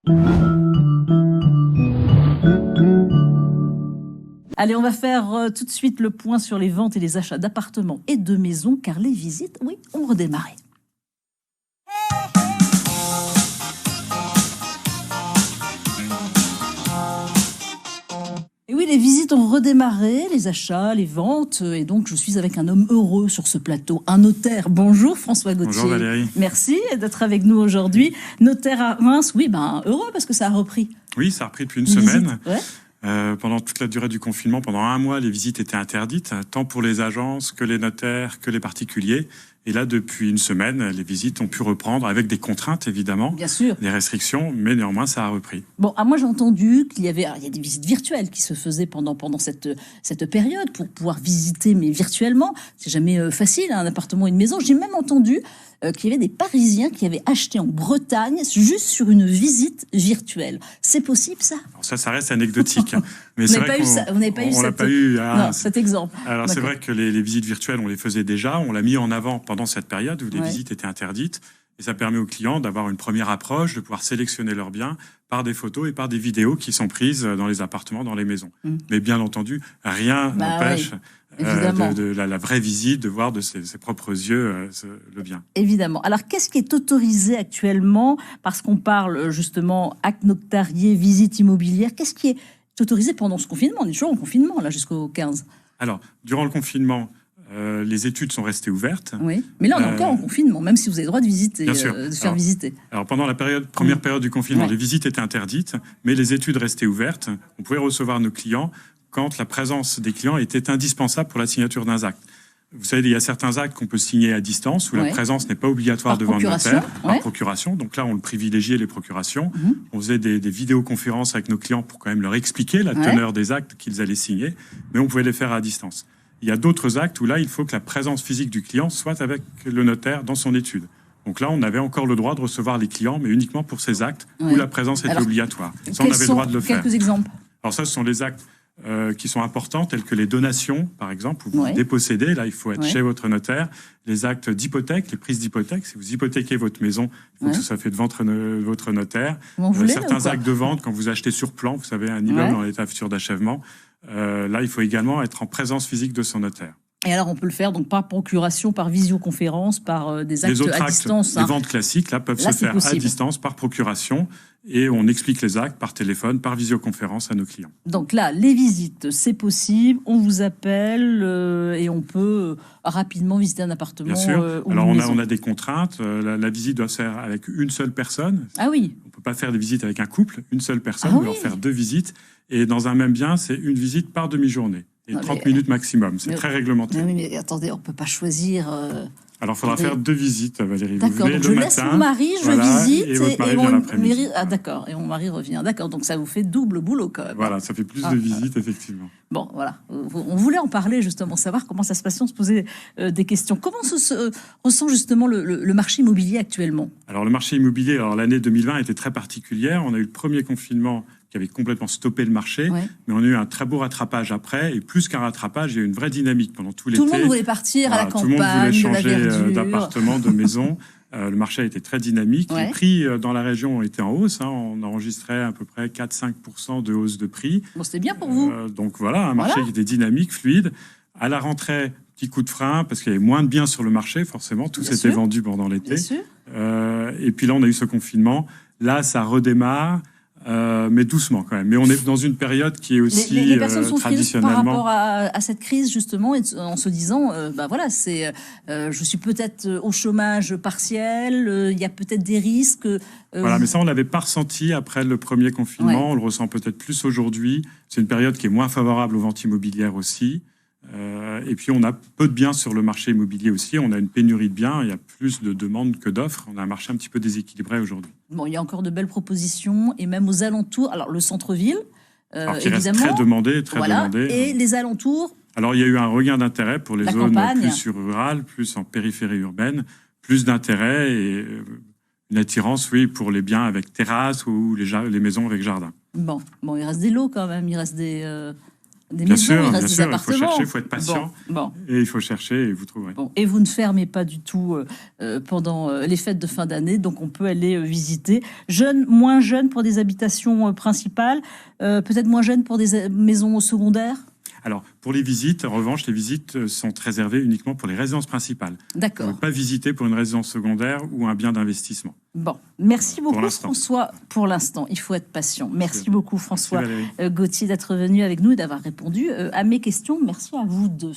Allez, on va faire tout de suite le point sur les ventes et les achats d'appartements et de maisons, car les visites, oui, ont redémarré. Et oui, les visites ont redémarré, les achats, les ventes, et donc je suis avec un homme heureux sur ce plateau, un notaire. Bonjour François Gauthier. Bonjour Valérie. Merci d'être avec nous aujourd'hui. Notaire à Reims, oui, heureux parce que ça a repris. Oui, ça a repris depuis une semaine. Ouais. Pendant toute la durée du confinement, pendant un mois, les visites étaient interdites, tant pour les agences que les notaires, que les particuliers. Et là, depuis une semaine, les visites ont pu reprendre avec des contraintes, évidemment. Bien sûr. Des restrictions, mais néanmoins, ça a repris. Bon, moi j'ai entendu qu'il y avait il y a des visites virtuelles qui se faisaient pendant cette période pour pouvoir visiter, mais virtuellement. C'est jamais facile, un appartement, une maison. J'ai même entendu qu'il y avait des Parisiens qui avaient acheté en Bretagne juste sur une visite virtuelle. C'est possible, ça? Alors ça reste anecdotique. Mais vous n'avez pas eu cet exemple. Alors c'est vrai que les visites virtuelles, on les faisait déjà. On l'a mis en avant pendant cette période où les visites étaient interdites. Et ça permet aux clients d'avoir une première approche, de pouvoir sélectionner leurs biens par des photos et par des vidéos qui sont prises dans les appartements, dans les maisons. Mais bien entendu, rien n'empêche de la vraie visite, de voir de ses propres yeux le bien. Évidemment. Alors, qu'est-ce qui est autorisé actuellement? Parce qu'on parle justement acte notarié, visite immobilière. Qu'est-ce qui est autorisé pendant ce confinement? On est toujours en confinement, là, jusqu'au 15. Alors, durant le confinement, les études sont restées ouvertes. Oui, mais là, on est encore en confinement, même si vous avez le droit de visiter, bien sûr. De faire visiter. Alors, pendant la première période du confinement, les visites étaient interdites, mais les études restaient ouvertes. On pouvait recevoir nos clients quand la présence des clients était indispensable pour la signature d'un acte. Vous savez, il y a certains actes qu'on peut signer à distance, où la présence n'est pas obligatoire devant le notaire, par procuration. Donc là, on le privilégiait, les procurations. On faisait des vidéoconférences avec nos clients pour quand même leur expliquer la teneur des actes qu'ils allaient signer, mais on pouvait les faire à distance. Il y a d'autres actes où là, il faut que la présence physique du client soit avec le notaire dans son étude. Donc là, on avait encore le droit de recevoir les clients, mais uniquement pour ces actes où la présence était obligatoire. Ça, on avait le droit de le faire. Quelques exemples. Alors ça, ce sont les actes qui sont importants, tels que les donations, par exemple, où vous dépossédez. Là, il faut être chez votre notaire. Les actes d'hypothèque, les prises d'hypothèque. Si vous hypothéquez votre maison, il faut que ce soit fait devant votre notaire. Certains actes de vente, quand vous achetez sur plan, vous savez, un immeuble en état futur d'achèvement. Là, il faut également être en présence physique de son notaire. Et alors, on peut le faire donc par procuration, par visioconférence, par des actes à distance. Les ventes classiques, là, peuvent se faire à distance, par procuration. Et on explique les actes par téléphone, par visioconférence à nos clients. Donc là, les visites, c'est possible. On vous appelle et on peut rapidement visiter un appartement. Bien sûr. Alors, on a des contraintes. La visite doit se faire avec une seule personne. Ah oui. On ne peut pas faire des visites avec un couple, une seule personne. On doit faire 2 visites. Et dans un même bien, c'est une visite par demi-journée. Et 30 minutes maximum. C'est très réglementé. Mais attendez, on ne peut pas choisir... Alors, il faudra faire 2 visites, Valérie. D'accord, donc je laisse mon mari, je visite, et votre mari vient l'après-midi. Ah d'accord, et mon mari revient. D'accord, donc ça vous fait double boulot quand même. Voilà, ça fait plus de visites, effectivement. Bon, voilà. On voulait en parler, justement, savoir comment ça se passe, on se posait des questions. Comment se ressent, justement, le marché immobilier actuellement? Alors, le marché immobilier, l'année 2020 était très particulière. On a eu le premier confinement qui avait complètement stoppé le marché, mais on a eu un très beau rattrapage après, et plus qu'un rattrapage, il y a eu une vraie dynamique pendant tout l'été. Tout le monde voulait partir à la campagne, tout le monde voulait changer de la d'appartement, de maison. Le marché a été très dynamique. Les prix dans la région ont été en hausse. On enregistrait à peu près 4-5% de hausse de prix. Bon, c'était bien pour vous. Donc voilà, un marché qui était dynamique, fluide. À la rentrée, petit coup de frein, parce qu'il y avait moins de biens sur le marché, forcément. Tout s'était vendu pendant l'été. Et puis là, on a eu ce confinement. Là, ça redémarre. Mais doucement quand même. Mais on est dans une période qui est aussi les personnes sont traditionnellement... par rapport à cette crise justement, en se disant, je suis peut-être au chômage partiel, il y a peut-être des risques. Voilà, mais ça on l'avait pas ressenti après le premier confinement. On le ressent peut-être plus aujourd'hui. C'est une période qui est moins favorable aux ventes immobilières aussi. Et puis on a peu de biens sur le marché immobilier aussi. On a une pénurie de biens. Il y a plus de demandes que d'offres. On a un marché un petit peu déséquilibré aujourd'hui. Bon, il y a encore de belles propositions et même aux alentours. Alors le centre-ville, qui reste très demandé, demandé. Et les alentours. Alors il y a eu un regain d'intérêt pour les zones plus rurales, plus en périphérie urbaine, plus d'intérêt et une attirance, pour les biens avec terrasse ou les maisons avec jardin. Bon, il reste des lots quand même. Il reste des des Bien maisons, sûr, il reste bien des sûr, il faut appartements. chercher, il faut être patient. Bon. Et il faut chercher et vous trouverez. Bon, et vous ne fermez pas du tout pendant les fêtes de fin d'année, donc on peut aller visiter. Jeunes, moins jeunes pour des habitations principales, peut-être moins jeunes pour des maisons secondaires. Alors, pour les visites, en revanche, les visites sont réservées uniquement pour les résidences principales. D'accord. On ne peut pas visiter pour une résidence secondaire ou un bien d'investissement. Bon, merci beaucoup l'instant. François. Pour l'instant, il faut être patient. Merci beaucoup François Gauthier d'être venu avec nous et d'avoir répondu à mes questions. Merci à vous deux.